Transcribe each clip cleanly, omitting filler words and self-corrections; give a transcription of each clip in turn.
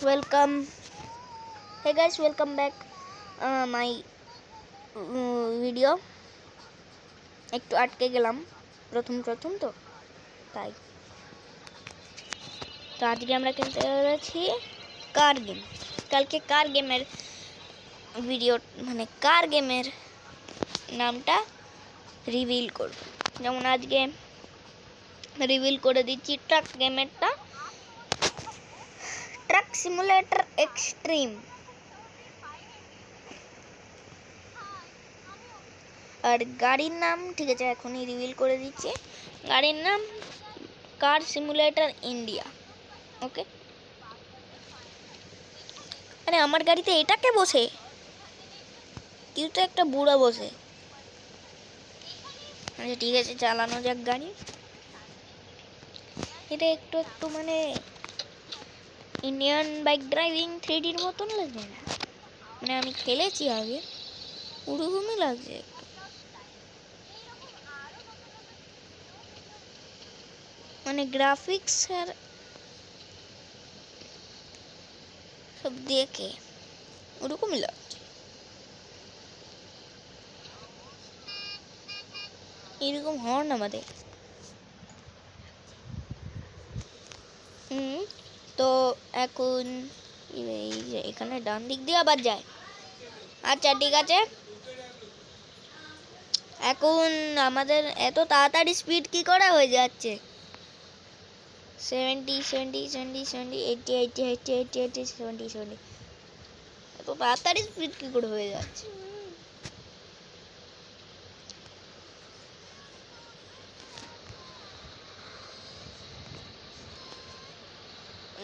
welcome. Hey guys, welcome back my video. একটু আটকে গেলাম প্রথম তো তাই। তো আজকে আমরা খেলতে যাচ্ছি কার গেম। কালকে কার গেমের ভিডিও মানে কার গেমের নামটা রিভিল করব, যেমন আজকে রিভিল করে দিচ্ছি ট্রাক গেমেরটা, ট্রাক সিমুলেটর এক্সট্রিম। আর গাড়ির নাম ঠিক আছে এখনই রিভিল করে দিচ্ছি, গাড়ির নাম কার সিমুলেটর ইন্ডিয়া। ওকে, আরে আমার গাড়িতে এটাকে বসে কিন্তু একটা বুড়া বসে। আচ্ছা ঠিক আছে, চালানো যাক গাড়ি। এটা একটু মানে ইন্ডিয়ান বাইক ড্রাইভিং 3Dর মতন লাগে না, মানে আমি খেলেছি আগে, ওরকমই লাগছে একটু। মানে গ্রাফিক্স আর সব দেখে ওরকমই লাগছে। এরকম হর্ন আমাদের। তো এখন এই যে এখানে ডান দিক দিয়ে আবার যায়। আচ্ছা ঠিক আছে, এখন আমাদের এত তাড়াতাড়ি স্পিড কি করে হয়ে যাচ্ছে? 70 70 70 70 80 80 80 80 80 70 70, এত তাড়াতাড়ি স্পিড কি করে হয়ে যাচ্ছে?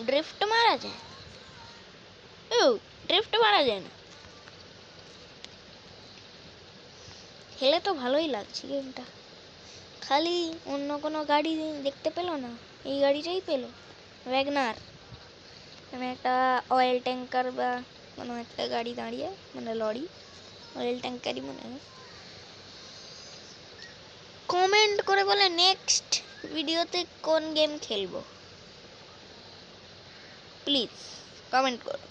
ড্রিফট মারা যায়? ড্রিফট মারা যায় না? খেলে তো ভালোই লাগছে গেমটা, খালি অন্য কোনো গাড়ি দেখতে পেলো না, এই গাড়িটাই পেলো, ওয়াগনার। মানে একটা অয়েল ট্যাঙ্কার বা কোনো একটা গাড়ি দাঁড়িয়ে, মানে লরি, অয়েল ট্যাঙ্কারই মনে হয়। কমেন্ট করে বলে নেক্সট ভিডিওতে কোন গেম খেলবো, প্লিজ কমেন্ট করো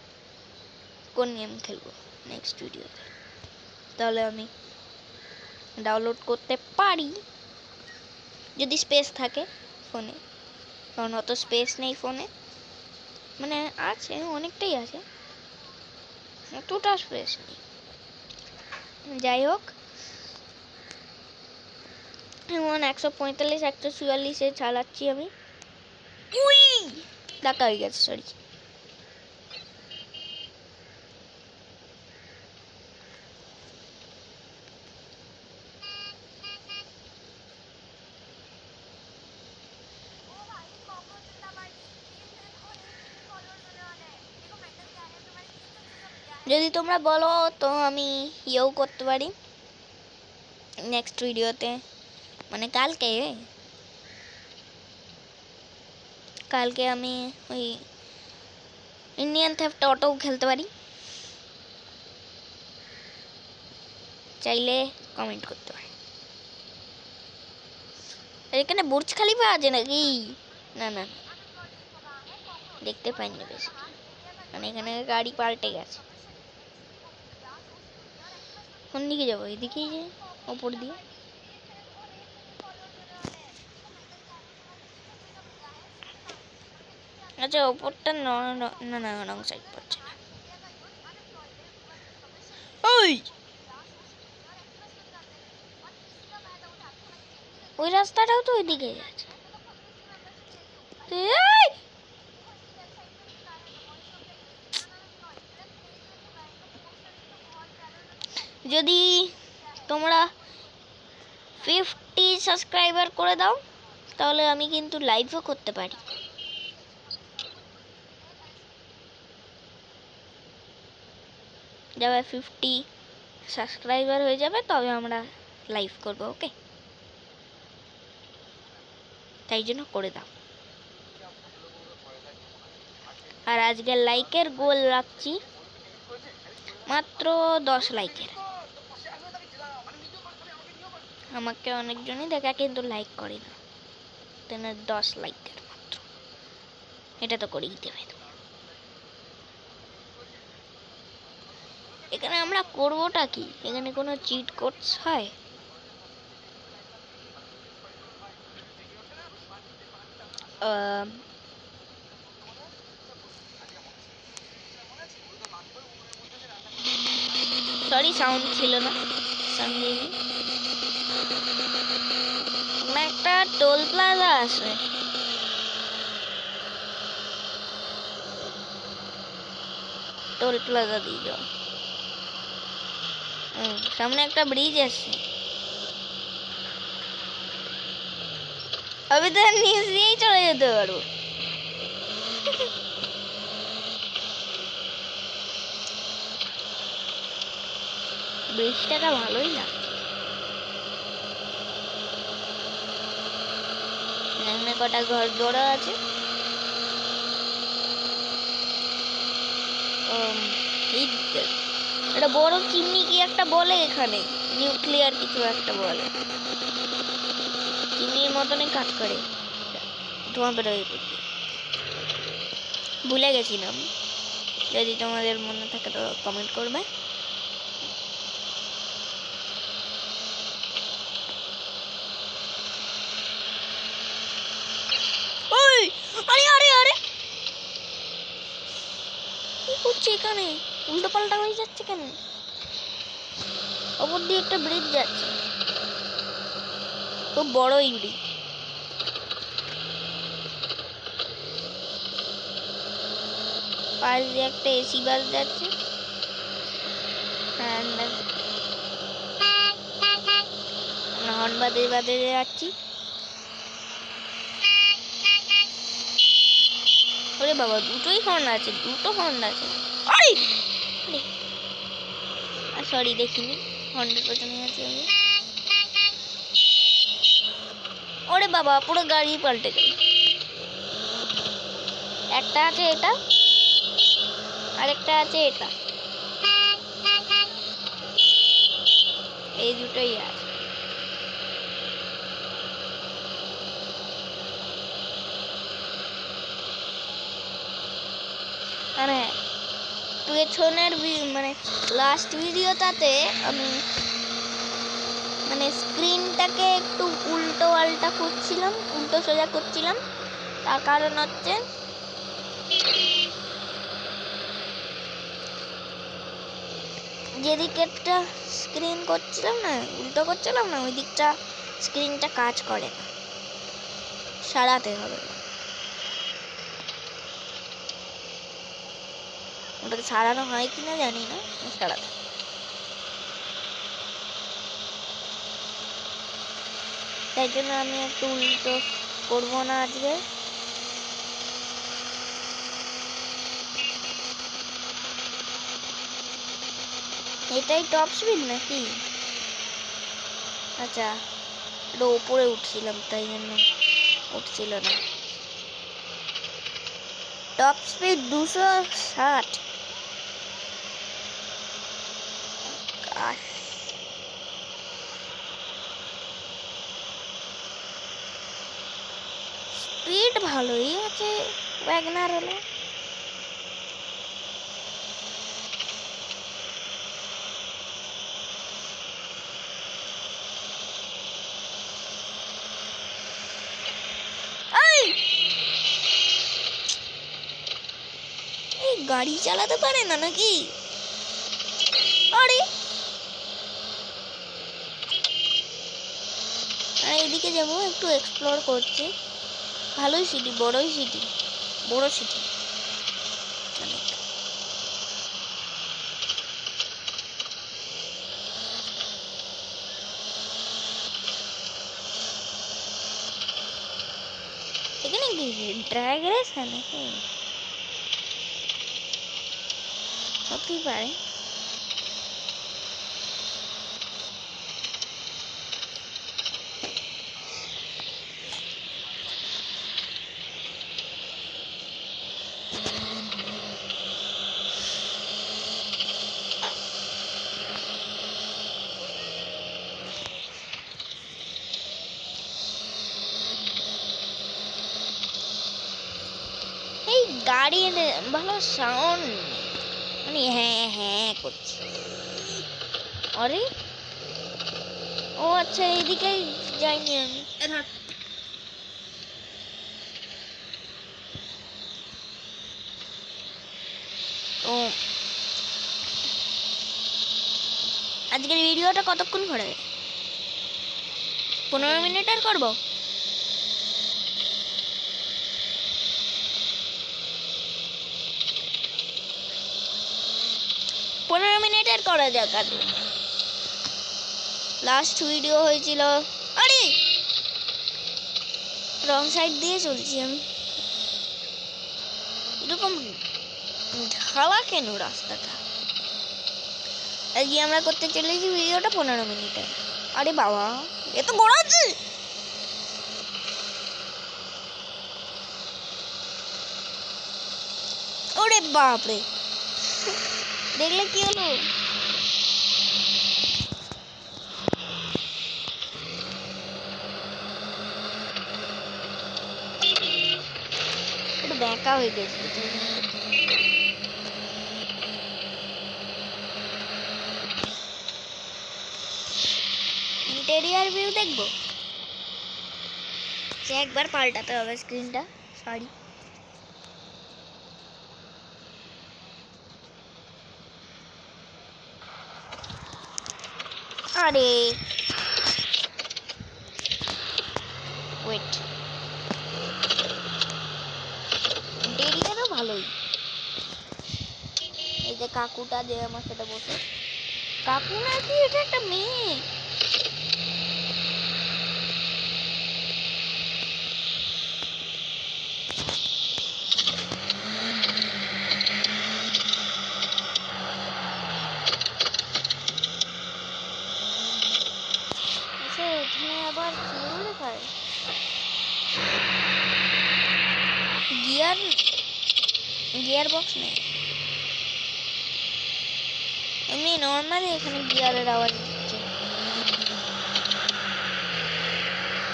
কোন গেম খেলবো নেক্সট ভিডিওতে, তাহলে আমি ডাউনলোড করতে পারি যদি স্পেস থাকে ফোনে, কারণ অত স্পেস নেই ফোনে, মানে আছে অনেকটাই আছে, অতটা স্পেস নেই। যাই হোক, এমন 145 144 চালাচ্ছি আমি। ধাক্কা হয়ে গেছে, সরি। যদি তোমরা বলো তো আমি ইয়েও করতে পারি নেক্সট ভিডিওতে, মানে কালকে আমি ওই ইন্ডিয়ান থেফট অটো খেলতে পারি, চাইলে কমেন্ট করতে পারি। এখানে বুর্জ খলিফা আছে নাকি? না না, দেখতে পাইনি বেশি, মানে এখানে গাড়ি পাল্টে গেছে। কোন দিকে যাবো? এদিকেই যাই, ওপর দিয়ে। আচ্ছা ওপরটা না না রং সাইড পড়ছে না। ওই রাস্তাটাও তো ওইদিকে যাচ্ছে। যদি তোমরা 50 সাবস্ক্রাইবার করে দাও তাহলে আমি কিন্তু লাইভও করতে পারি। যবে 50 সাবস্ক্রাইবার হয়ে যাবে তবে আমরা লাইভ করব, ওকে? তাই জন্য করে দাও। আর আজকের লাইকের গোল রাখছি মাত্র 10 লাইকের। আমাকে অনেকজনই দেখা কিন্তু লাইক করে না, 10 লাইকের মাত্র, এটা তো করেই দেবে। এখানে আমরা করবোটা কি? এখানে কোনো চিট কোডস হয়? সরি, সাউন্ড ছিল না, সাউন্ড দিইনি। আমরা একটা টোল প্লাজা আছে, টোল প্লাজা দিয়ে যাও। সামনে একটা ব্রিজ আছে, আমি তো নিচ দিয়েই চলে যেতে পারবো। ব্রিজটাকে ভালোই না, এখানে কটা ঘর দৌড়া আছে। একটা বড় চিমনি কি একটা বলে, এখানে নিউক্লিয়ার কিছু একটা বলে, চিমনির মতনই কাজ করে, ধোঁয়া বেরোয়। ভুলে গেছিলাম, যদি তোমাদের মনে থাকে তো কমেন্ট করবে। ওই আরে আরে আরে, কি করছে এখানে? উল্টো পাল্টা হয়ে যাচ্ছে কেন? ওপর দিয়ে একটা ব্রিজ যাচ্ছে, খুব বড় এই ব্রিজ। পাশ দিয়ে একটা এসি বাস যাচ্ছে, আমরা হর্ন বাজে বাজে যাচ্ছি। ওরে বাবা, দুটোই হর্ন আছে, দুটো হর্ন আছে। আরে সরি, দেখিনি, হর্নের পেছনে আছি আমি। ওরে বাবা, পুরো গাড়ি পাল্টে গেল। একটা আছে এটা, আরেকটা আছে এটা, এই দুটোই আছে। আর হ্যাঁ, পেছনের মানে লাস্ট ভিডিওটাতে আমি মানে স্ক্রিনটাকে একটু উল্টো পাল্টা করছিলাম, উল্টো সোজা করছিলাম। তার কারণ হচ্ছে যেদিকে একটা স্ক্রিন করছিলাম না, উল্টো করছিলাম না, ওই দিকটা স্ক্রিনটা কাজ করে না, সারাতে হবে। ওটাকে সারানো হয় কিনা জানি না, সারাতে। তাই জন্য আমি একটু উল্টো করবো না আজকে। এটাই টপ স্পিড নাকি? আচ্ছা, এটা ওপরে উঠছিলাম তাই জন্য উঠছিল না। Top speed 260। স্পিড ভালোই আছে ওয়াগনার হলো। এই গাড়ি চালাতে পারে না নাকি? আরে এদিকে যাবো, একটু এক্সপ্লোর করছি। ভালোই সিটি, বড়ই সিটি, বড় সিটি। এখানে কি ড্র্যাগ রেস है নাকি? হতেই পারে। এই গাড়ির ভালো সাউন্ড, মানে হ্যাঁ হ্যাঁ করছি। আরে ও আচ্ছা, এইদিকে যাইনি আমি। তো আজকের ভিডিওটা কতক্ষণ করে? 15 মিনিটের করবো। 15 মিনিটের করা যাক আগে। লাস্ট ভিডিও হয়েছিল, আরে রং সাইড দিয়ে চলছি আমি। এরকম ঢালা কেন রাস্তাটা? আজকে আমরা করতে চলেছি ভিডিওটা 15 মিনিটের। আরে বাবা, এ তো বড় আছে। ওরে বাপরে, দেখলে কি হলো? একটু ব্যাকা হয়ে গেছে। ইন্টেরিয়ার ভিউ দেখবো, সে একবার পাল্টাতে হবে স্ক্রিনটা। সরি, আরে ওয়েট, ইন্টেরিয়ারও ভালোই। এই যে কাকুটা যে আমার সাথে বসে, কাকু নাকি এটা একটা মেয়ে। এখানে আবার কি দেখায়? গিয়ার বক্স নেই, এমনি নর্মালি এখানে গিয়ারের আওয়াজ হচ্ছে।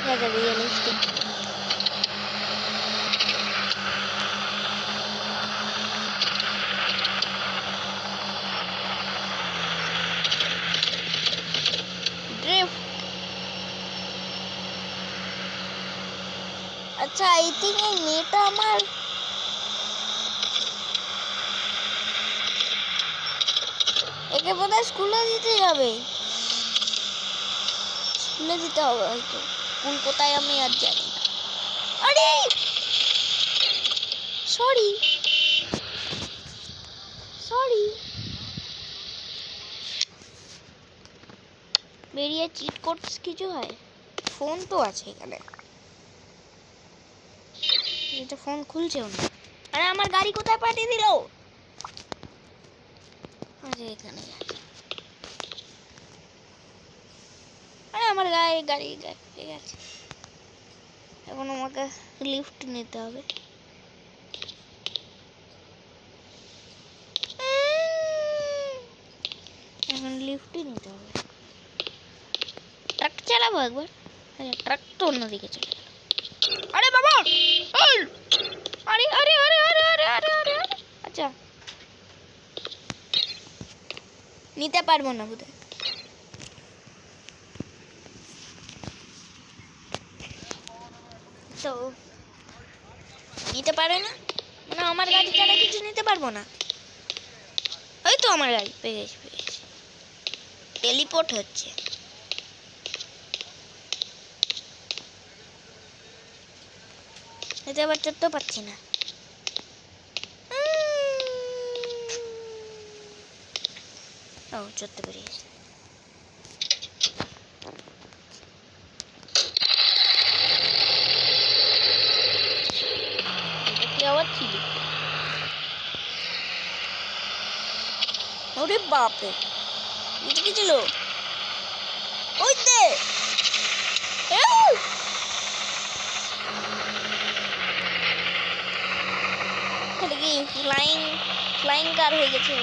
জায়গা রিয়েলিস্টিক। আচ্ছা, আই থিঙ্ক এই মেয়েটা আমার একে বোধহয় স্কুলে দিতে যাবে। স্কুলে দিতে হবে হয়তো, স্কুল কোথায় আমি আর জানি না। আরে সরি সরি, বেরিয়ে চিট কোডস কিছু হয়? ফোন তো আছে এখানে, এটা ফোন খুলছেও না। আরে আমার গাড়ি কোথায় পাঠিয়ে দিল? আরে এখানে, আরে আমার গাড়ি ঠিক আছে। এখন আমাকে লিফট নিতে হবে। এখন লিফটই নিতে হবে। ট্রাক চালাবো একবার। আরে ট্রাক তো অন্যদিকে চলে গেল। আরে বাবা, আরে আরে আরে আরে আরে আরে আরে, আচ্ছা নিতে পারবো না বোধহয়। তো নিতে পারে না মানে আমার গাড়ি ছাড়া কিছু নিতে পারবো না। ওই তো আমার গাড়ি পেয়ে গেছি টেলিপোর্ট হচ্ছে। এতে আবার চড়তে পারছি না। ও চড়তে পেরেছি। এটা কি আবার ছিল? ওরে বাপরে, এটা কি ছিল? ওই দে ফ্লাইং কার হয়ে গেছে।